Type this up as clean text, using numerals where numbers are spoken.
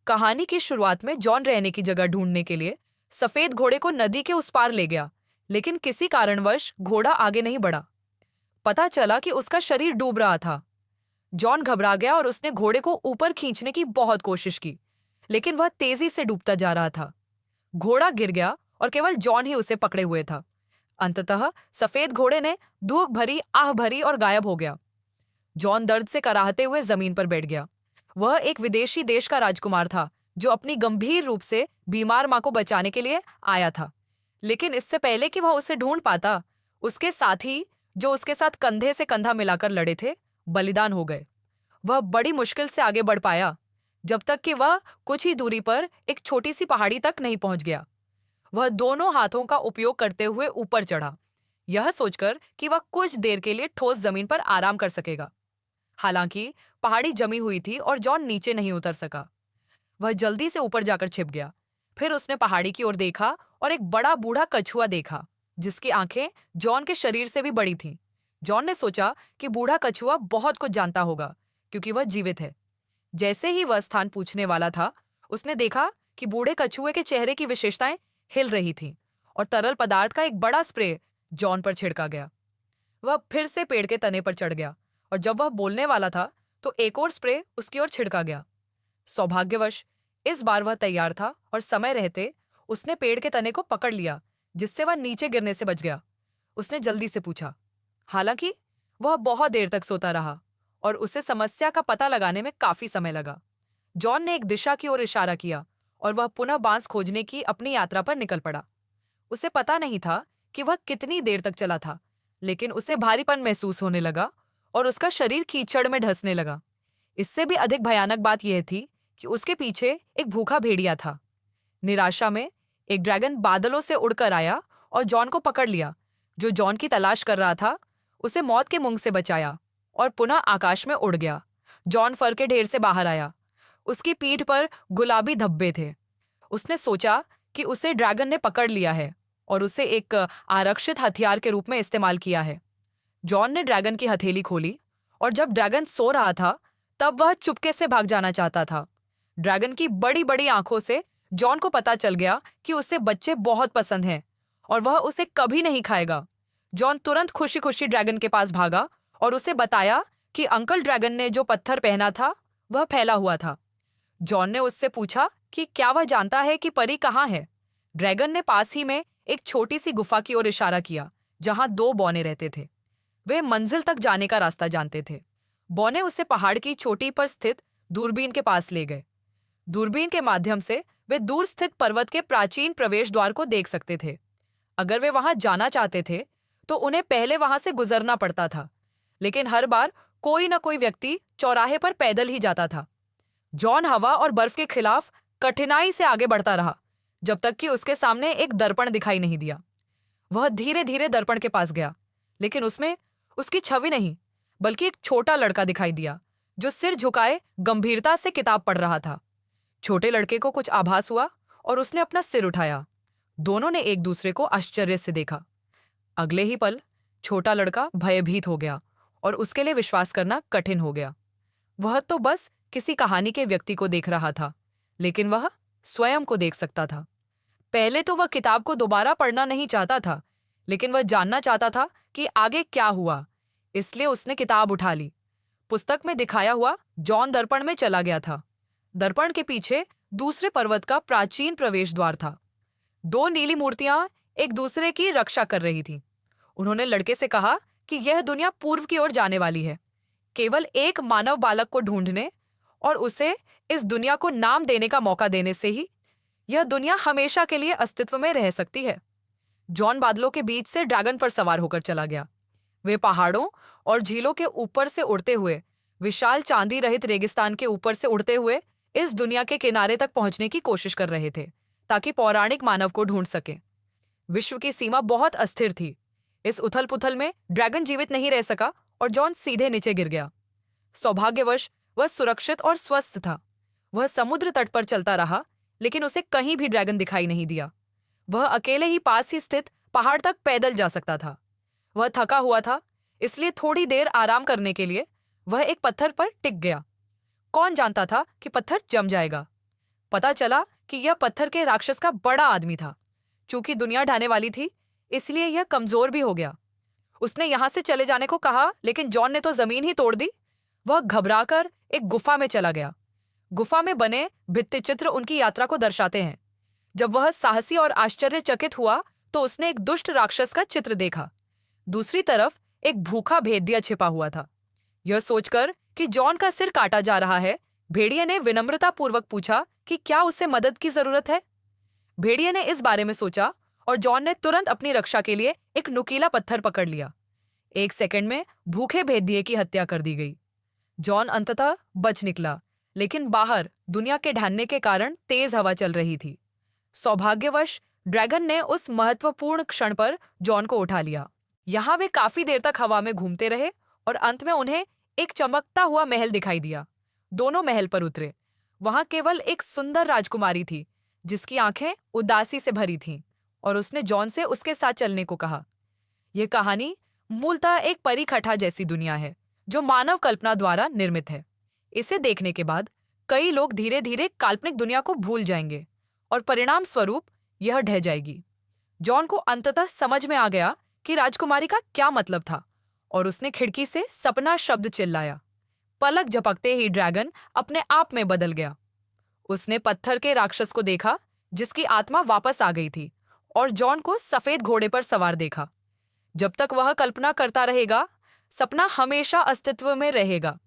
कहानी की शुरुआत में जॉन रहने की जगह ढूंढने के लिए सफेद घोड़े को नदी के उस पार ले गया, लेकिन किसी कारणवश घोड़ा आगे नहीं बढ़ा। पता चला कि उसका शरीर डूब रहा था। जॉन घबरा गया और उसने घोड़े को ऊपर खींचने की बहुत कोशिश की, लेकिन वह तेजी से डूबता जा रहा था। घोड़ा गिर गया और केवल जॉन ही उसे पकड़े हुए था। अंततः सफेद घोड़े ने धूक भरी आह भरी और गायब हो गया। जॉन दर्द से कराहते हुए जमीन पर बैठ गया। वह एक विदेशी देश का राजकुमार था जो अपनी गंभीर रूप से बीमार मां को बचाने के लिए आया था। लेकिन इससे पहले कि वह उसे ढूंढ पाता, उसके साथी जो उसके साथ कंधे से कंधा मिलाकर लड़े थे, बलिदान हो गए। वह बड़ी मुश्किल से आगे बढ़ पाया, जब तक कि वह कुछ ही दूरी पर एक छोटी सी पहाड़ी तक नहीं पहुंच गया। वह दोनों हाथों का उपयोग करते हुए ऊपर चढ़ा, यह सोचकर कि वह कुछ देर के लिए ठोस जमीन पर आराम कर सकेगा। हालांकि पहाड़ी जमी हुई थी और जॉन नीचे नहीं उतर सका। वह जल्दी से ऊपर जाकर छिप गया। फिर उसने पहाड़ी की ओर देखा और एक बड़ा बूढ़ा कछुआ देखा, जिसकी आंखें जॉन के शरीर से भी बड़ी थीं। जॉन ने सोचा कि बूढ़ा कछुआ बहुत कुछ जानता होगा, क्योंकि वह जीवित है। जैसे ही वह स्थान पूछने वाला था, उसने देखा कि बूढ़े कछुए के चेहरे की विशेषताएं हिल रही थीं और तरल पदार्थ का एक बड़ा स्प्रे जॉन पर छिड़का गया। वह फिर से पेड़ के तने पर चढ़ गया और जब वह बोलने वाला था तो एक और स्प्रे उसकी ओर छिड़का गया। सौभाग्यवश इस बार वह तैयार था और समय रहते उसने पेड़ के तने को पकड़ लिया, जिससे वह नीचे गिरने से बच गया। उसने जल्दी से पूछा। हालांकि वह बहुत देर तक सोता रहा और उसे समस्या का पता लगाने में काफी समय लगा। जॉन ने एक दिशा की ओर इशारा किया और वह पुनः बांस खोजने की अपनी यात्रा पर निकल पड़ा। उसे पता नहीं था कि वह कितनी देर तक चला था, लेकिन उसे भारीपन महसूस होने लगा और उसका शरीर कीचड़ में ढसने लगा। इससे भी अधिक भयानक बात यह थी कि उसके पीछे एक भूखा भेड़िया था। निराशा में एक ड्रैगन बादलों से उड़कर आया और जॉन को पकड़ लिया। जो जॉन की तलाश कर रहा था, उसे मौत के मुंह से बचाया और पुनः आकाश में उड़ गया। जॉन फर के ढेर से बाहर आया। उसकी पीठ पर गुलाबी धब्बे थे। उसने सोचा कि उसे ड्रैगन ने पकड़ लिया है और उसे एक आरक्षित हथियार के रूप में इस्तेमाल किया है। जॉन ने ड्रैगन की हथेली खोली और जब ड्रैगन सो रहा था, तब वह चुपके से भाग जाना चाहता था। ड्रैगन की बड़ी बड़ी आंखों से जॉन को पता चल गया कि उसे बच्चे बहुत पसंद हैं और वह उसे कभी नहीं खाएगा। जॉन तुरंत खुशी खुशी ड्रैगन के पास भागा और उसे बताया कि अंकल ड्रैगन ने जो पत्थर पहना था वह फैला हुआ था। जॉन ने उससे पूछा कि क्या वह जानता है कि परी कहाँ है। ड्रैगन ने पास ही में एक छोटी सी गुफा की ओर इशारा किया, जहां दो बौने रहते थे। वे मंजिल तक जाने का रास्ता जानते थे। बौने उसे पहाड़ की चोटी पर स्थित दूरबीन के पास ले गए। दूरबीन के माध्यम से वे दूर स्थित पर्वत के प्राचीन प्रवेश द्वार को देख सकते थे। अगर वे वहां जाना चाहते थे तो उन्हें पहले वहां से गुजरना पड़ता था, लेकिन हर बार कोई न कोई व्यक्ति चौराहे पर पैदल ही जाता था। जॉन हवा और बर्फ के खिलाफ कठिनाई से आगे बढ़ता रहा, जब तक कि उसके सामने एक दर्पण दिखाई नहीं दिया। वह धीरे धीरे दर्पण के पास गया, लेकिन उसमें उसकी छवि नहीं, बल्कि एक छोटा लड़का दिखाई दिया जो सिर झुकाए गंभीरता से किताब पढ़ रहा था। छोटे लड़के को कुछ आभास हुआ और उसने अपना सिर उठाया। दोनों ने एक दूसरे को आश्चर्य से देखा। अगले ही पल छोटा लड़का भयभीत हो गया और उसके लिए विश्वास करना कठिन हो गया। वह तो बस किसी कहानी के व्यक्ति को देख रहा था, लेकिन वह स्वयं को देख सकता था। पहले तो वह किताब को दोबारा पढ़ना नहीं चाहता था, लेकिन वह जानना चाहता था कि आगे क्या हुआ। इसलिए उसने किताब उठा ली। पुस्तक में दिखाया हुआ जॉन दर्पण में चला गया था। दर्पण के पीछे दूसरे पर्वत का प्राचीन प्रवेश द्वार था। दो नीली मूर्तियां एक दूसरे की रक्षा कर रही थीं। उन्होंने लड़के से कहा कि यह दुनिया पूर्व की ओर जाने वाली है। केवल एक मानव बालक को ढूंढने और उसे इस दुनिया को नाम देने का मौका देने से ही यह दुनिया हमेशा के लिए अस्तित्व में रह सकती है। जॉन बादलों के बीच से ड्रैगन पर सवार होकर चला गया। वे पहाड़ों और झीलों के ऊपर से उड़ते हुए, विशाल चांदी रहित रेगिस्तान के ऊपर से उड़ते हुए इस दुनिया के किनारे तक पहुंचने की कोशिश कर रहे थे, ताकि पौराणिक मानव को ढूंढ सके। विश्व की सीमा बहुत अस्थिर थी। इस उथल पुथल में ड्रैगन जीवित नहीं रह सका और जॉन सीधे नीचे गिर गया। सौभाग्यवश वह सुरक्षित और स्वस्थ था। वह समुद्र तट पर चलता रहा, लेकिन उसे कहीं भी ड्रैगन दिखाई नहीं दिया। वह अकेले ही पास ही स्थित पहाड़ तक पैदल जा सकता था। वह थका हुआ था, इसलिए थोड़ी देर आराम करने के लिए वह एक पत्थर पर टिक गया। कौन जानता था कि पत्थर जम जाएगा। पता चला कि यह पत्थर के राक्षस का बड़ा आदमी था। चूंकि दुनिया ढहने वाली थी, इसलिए यह कमजोर भी हो गया। उसने यहां से चले जाने को कहा, लेकिन जॉन ने तो जमीन ही तोड़ दी। वह घबराकर एक गुफा में चला गया। गुफा में बने भित्ति चित्र उनकी यात्रा को दर्शाते हैं। जब वह साहसी और आश्चर्यचकित हुआ तो उसने एक दुष्ट राक्षस का चित्र देखा। दूसरी तरफ एक भूखा भेदिया छिपा हुआ था। यह सोचकर कि जॉन का सिर काटा जा रहा है, भेड़िए ने विनम्रतापूर्वक पूछा कि क्या उसे मदद की जरूरत है। भेड़िए ने इस बारे में सोचा और जॉन ने तुरंत अपनी रक्षा के लिए एक नुकीला पत्थर पकड़ लिया। 1 सेकंड में भूखे भेदिए की हत्या कर दी गई। जॉन अंततः बच निकला, लेकिन बाहर दुनिया के ढहने के कारण तेज हवा चल रही थी। सौभाग्यवश ड्रैगन ने उस महत्वपूर्ण क्षण पर जॉन को उठा लिया। यहाँ वे काफी देर तक हवा में घूमते रहे और अंत में उन्हें एक चमकता हुआ महल दिखाई दिया। दोनों महल पर उतरे। वहां केवल एक सुंदर राजकुमारी थी, जिसकी आंखें उदासी से भरी थीं, और उसने जॉन से उसके साथ चलने को कहा। यह कहानी मूलतः एक परिकथा जैसी दुनिया है, जो मानव कल्पना द्वारा निर्मित है। इसे देखने के बाद कई लोग धीरे धीरे काल्पनिक दुनिया को भूल जाएंगे और परिणाम स्वरूप यह ढह जाएगी। जॉन को अंततः समझ में आ गया कि राजकुमारी का क्या मतलब था, और उसने खिड़की से सपना शब्द चिल्लाया। पलक झपकते ही ड्रैगन अपने आप में बदल गया। उसने पत्थर के राक्षस को देखा, जिसकी आत्मा वापस आ गई थी, और जॉन को सफेद घोड़े पर सवार देखा। जब तक वह कल्पना करता रहेगा, सपना हमेशा अस्तित्व में रहेगा।